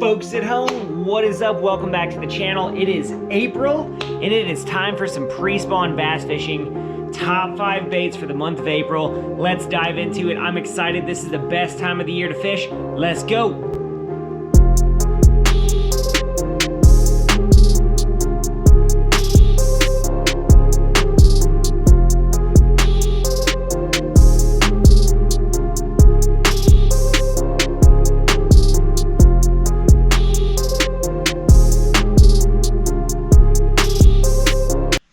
Folks at home, what is up? Welcome back to the channel. It is April and it is time for some pre-spawn bass fishing. Top 5 baits for the month of April. Let's dive into it. I'm excited. This is the best time of the year to fish. Let's go.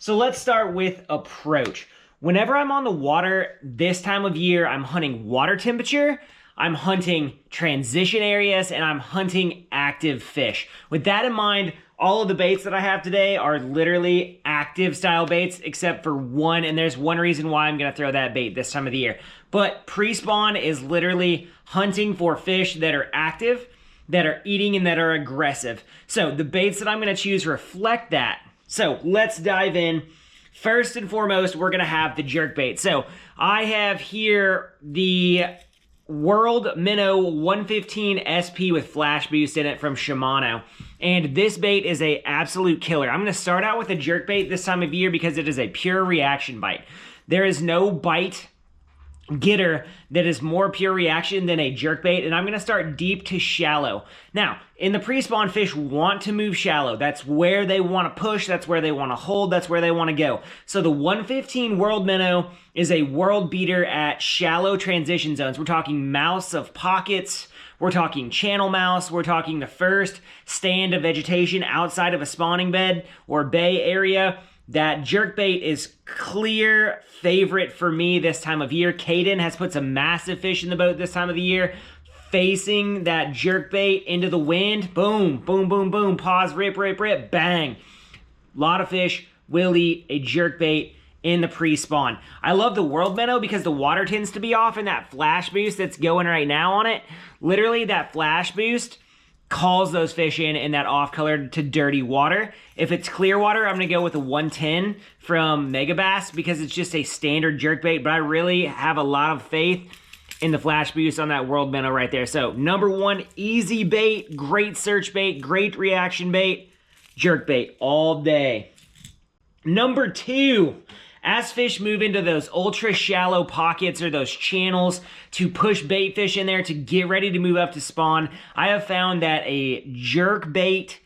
So let's start with approach. Whenever I'm on the water this time of year, I'm hunting water temperature, I'm hunting transition areas, and I'm hunting active fish. With that in mind, all of the baits that I have today are literally active style baits except for one, and there's one reason why I'm gonna throw that bait this time of the year. But pre-spawn is literally hunting for fish that are active, that are eating, and that are aggressive. So the baits that I'm gonna choose reflect that. So let's dive in. First and foremost, we're gonna have the jerkbait. So I have here the World Minnow 115 SP with flash boost in it from Shimano. And this bait is a absolute killer. I'm gonna start out with a jerkbait this time of year because it is a pure reaction bite. There is no bite getter that is more pure reaction than a jerkbait, and I'm gonna start deep to shallow. Now, in the pre-spawn, fish want to move shallow. That's where they wanna push, that's where they wanna hold, that's where they wanna go. So the 115 World Minnow is a world beater at shallow transition zones. We're talking mouths of pockets, we're talking channel mouths, we're talking the first stand of vegetation outside of a spawning bed or bay area. That jerkbait is clear favorite for me this time of year. Caden has put some massive fish in the boat this time of the year. Facing that jerkbait into the wind, boom, boom, boom, boom, pause, rip, rip, rip, bang. A lot of fish will eat a jerkbait in the pre-spawn. I love the World Minnow because the water tends to be off, and that flash boost that's going right now on it, literally that flash boost calls those fish in that off-colored to dirty water. If it's clear water, I'm gonna go with a 110 from Megabass because it's just a standard jerkbait, but I really have a lot of faith in the flash boost on that World Minnow right there. So number one, easy bait, great search bait, great reaction bait, jerkbait all day. Number two, as fish move into those ultra shallow pockets or those channels to push bait fish in there to get ready to move up to spawn, I have found that a jerk bait,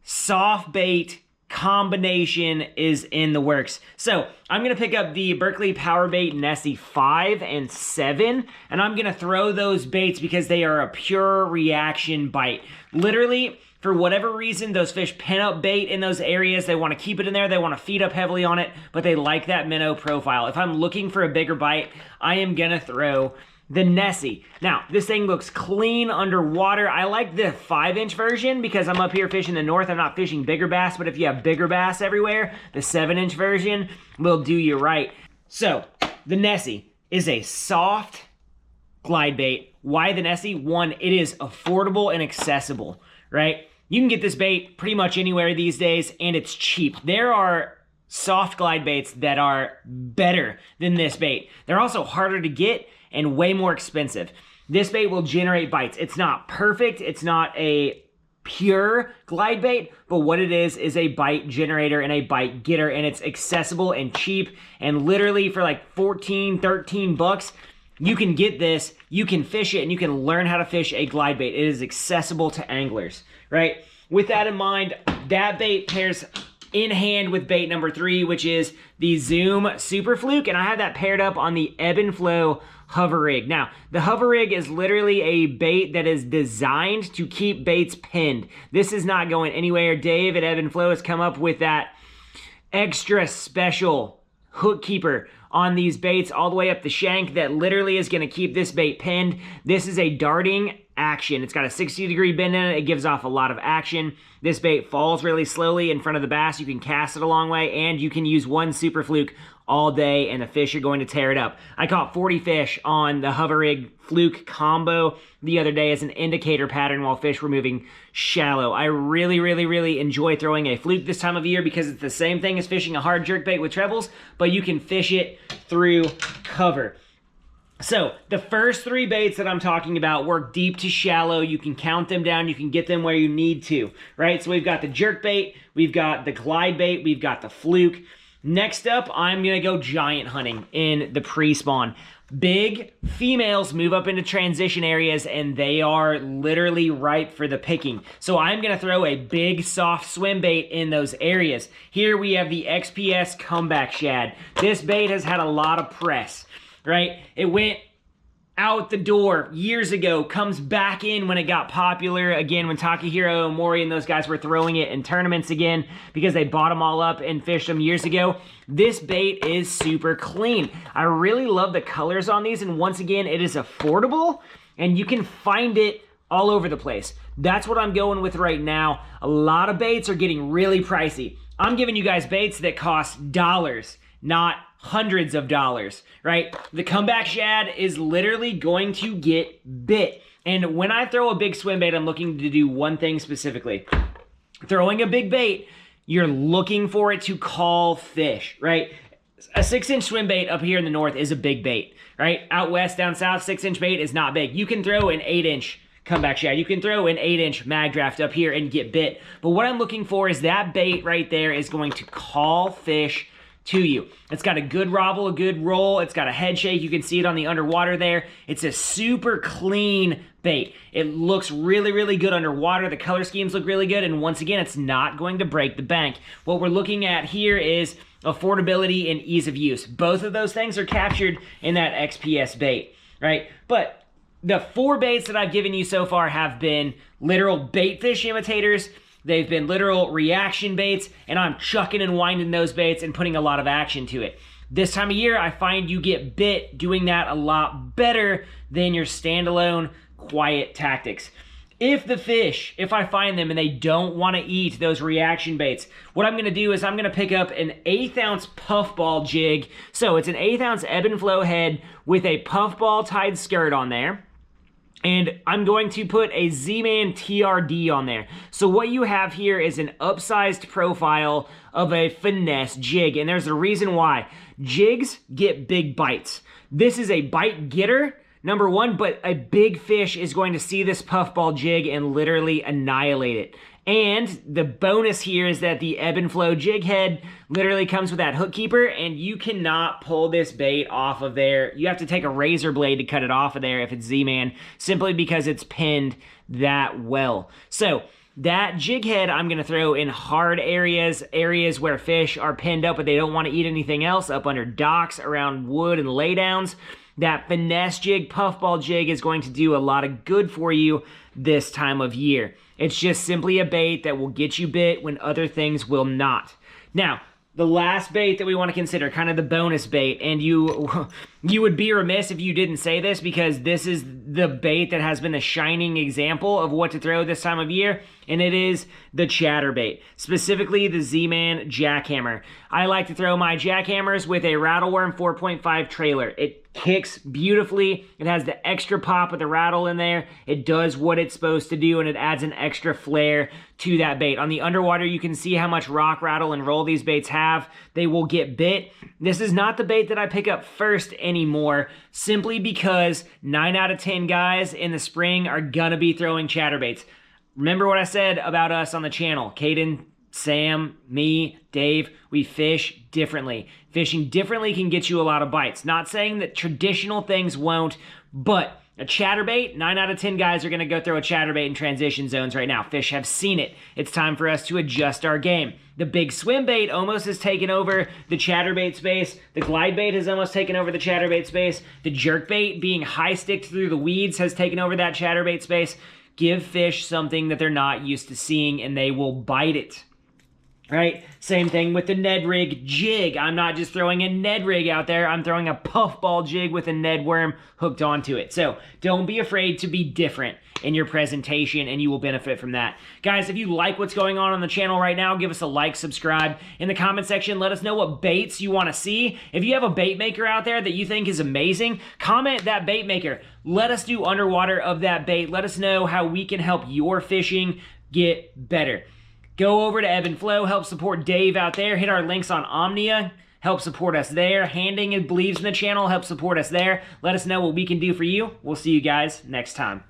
soft bait combination is in the works. So I'm gonna pick up the Berkley Power Bait Nessie 5 and 7, and I'm gonna throw those baits because they are a pure reaction bite. Literally, for whatever reason, those fish pen up bait in those areas. They want to keep it in there. They want to feed up heavily on it, but they like that minnow profile. If I'm looking for a bigger bite, I am going to throw the Nessie. Now, this thing looks clean underwater. I like the 5-inch version because I'm up here fishing the north. I'm not fishing bigger bass, but if you have bigger bass everywhere, the 7-inch version will do you right. So, the Nessie is a soft glide bait. Why the Nessie? One, it is affordable and accessible, right? You can get this bait pretty much anywhere these days, and it's cheap. There are soft glide baits that are better than this bait. They're also harder to get and way more expensive. This bait will generate bites. It's not perfect. It's not a pure glide bait, but what it is a bite generator and a bite getter, and it's accessible and cheap, and literally for like 14, 13 bucks, you can get this, you can fish it, and you can learn how to fish a glide bait. It is accessible to anglers, right? With that in mind, that bait pairs in hand with bait number 3, which is the Zoom Super Fluke, and I have that paired up on the Ebb and Flow hover rig. Now, the hover rig is literally a bait that is designed to keep baits pinned. This is not going anywhere. Dave at Ebb and Flow has come up with that extra special hook keeper on these baits all the way up the shank that literally is going to keep this bait pinned. This is a darting action. It's got a 60-degree bend in it. It gives off a lot of action. This bait falls really slowly in front of the bass. You can cast it a long way, and you can use one Super Fluke all day, and the fish are going to tear it up. I caught 40 fish on the hover rig fluke combo the other day as an indicator pattern while fish were moving shallow. I really enjoy throwing a fluke this time of year because it's the same thing as fishing a hard jerkbait with trebles, but you can fish it through cover. So the first 3 baits that I'm talking about work deep to shallow. You can count them down. You can get them where you need to, right? So we've got the jerk bait, we've got the glide bait, we've got the fluke. Next up, I'm going to go giant hunting in the pre-spawn. Big females move up into transition areas and they are literally ripe for the picking. So I'm going to throw a big soft swim bait in those areas. Here we have the XPS Comeback Shad. This bait has had a lot of press, right? It went out the door years ago, comes back in when it got popular again, when Takahiro Omori and those guys were throwing it in tournaments again because they bought them all up and fished them years ago. This bait is super clean. I really love the colors on these, and once again, it is affordable and you can find it all over the place. That's what I'm going with right now. A lot of baits are getting really pricey. I'm giving you guys baits that cost dollars, not hundreds of dollars, right? The Comeback Shad is literally going to get bit. And when I throw a big swim bait, I'm looking to do one thing specifically. Throwing a big bait, you're looking for it to call fish, right? A 6-inch swim bait up here in the north is a big bait, right? Out west, down south, 6-inch bait is not big. You can throw an 8-inch Comeback Shad. You can throw an 8-inch mag draft up here and get bit. But what I'm looking for is that bait right there is going to call fish to you. It's got a good wobble, a good roll. It's got a head shake. You can see it on the underwater there. It's a super clean bait. It looks really, really good underwater. The color schemes look really good. And once again, it's not going to break the bank. What we're looking at here is affordability and ease of use. Both of those things are captured in that XPS bait, right? But the 4 baits that I've given you so far have been literal baitfish imitators. They've been literal reaction baits, and I'm chucking and winding those baits and putting a lot of action to it. This time of year, I find you get bit doing that a lot better than your standalone quiet tactics. If I find them and they don't want to eat those reaction baits, what I'm going to do is I'm going to pick up an 1/8 ounce puffball jig. So it's an 1/8 ounce ebb and flow head with a puffball tied skirt on there. And I'm going to put a Z-Man TRD on there. So what you have here is an upsized profile of a finesse jig. And there's a reason why. Jigs get big bites. This is a bite getter, number one, but a big fish is going to see this puffball jig and literally annihilate it. And the bonus here is that the ebb and flow jig head literally comes with that hook keeper, and you cannot pull this bait off of there. You have to take a razor blade to cut it off of there if it's Z-Man, simply because it's pinned that well. So that jig head I'm going to throw in hard areas where fish are pinned up but they don't want to eat anything else, up under docks, around wood and laydowns. That finesse jig, puffball jig, is going to do a lot of good for you this time of year. It's just simply a bait that will get you bit when other things will not. Now, the last bait that we want to consider, kind of the bonus bait, and you would be remiss if you didn't say this, because this is the bait that has been the shining example of what to throw this time of year, and it is the chatterbait, specifically the Z-Man jackhammer. I like to throw my jackhammers with a Rattleworm 4.5 trailer. It kicks beautifully. It has the extra pop of the rattle in there. It does what it's supposed to do, and it adds an extra flair to that bait. On the underwater, you can see how much rock, rattle, and roll these baits have. They will get bit. This is not the bait that I pick up first anymore, simply because 9 out of 10 guys in the spring are gonna be throwing chatterbaits. Remember what I said about us on the channel. Caden, Sam, me, Dave, we fish differently. Fishing differently can get you a lot of bites. Not saying that traditional things won't, but a chatterbait, 9 out of 10 guys are going to go throw a chatterbait in transition zones right now. Fish have seen it. It's time for us to adjust our game. The big swim bait almost has taken over the chatterbait space. The glide bait has almost taken over the chatterbait space. The jerk bait, being high sticked through the weeds, has taken over that chatterbait space. Give fish something that they're not used to seeing, and they will bite it. Right? Same thing with the Ned Rig jig. I'm not just throwing a Ned Rig out there. I'm throwing a puffball jig with a Ned worm hooked onto it. So don't be afraid to be different in your presentation, and you will benefit from that. Guys, if you like what's going on the channel right now, give us a like, subscribe. In the comment section, let us know what baits you want to see. If you have a bait maker out there that you think is amazing, comment that bait maker. Let us do underwater of that bait. Let us know how we can help your fishing get better. Go over to Ebb and Flow, help support Dave out there. Hit our links on Omnia. help support us there. Handing and believes in the channel, help support us there. Let us know what we can do for you. We'll see you guys next time.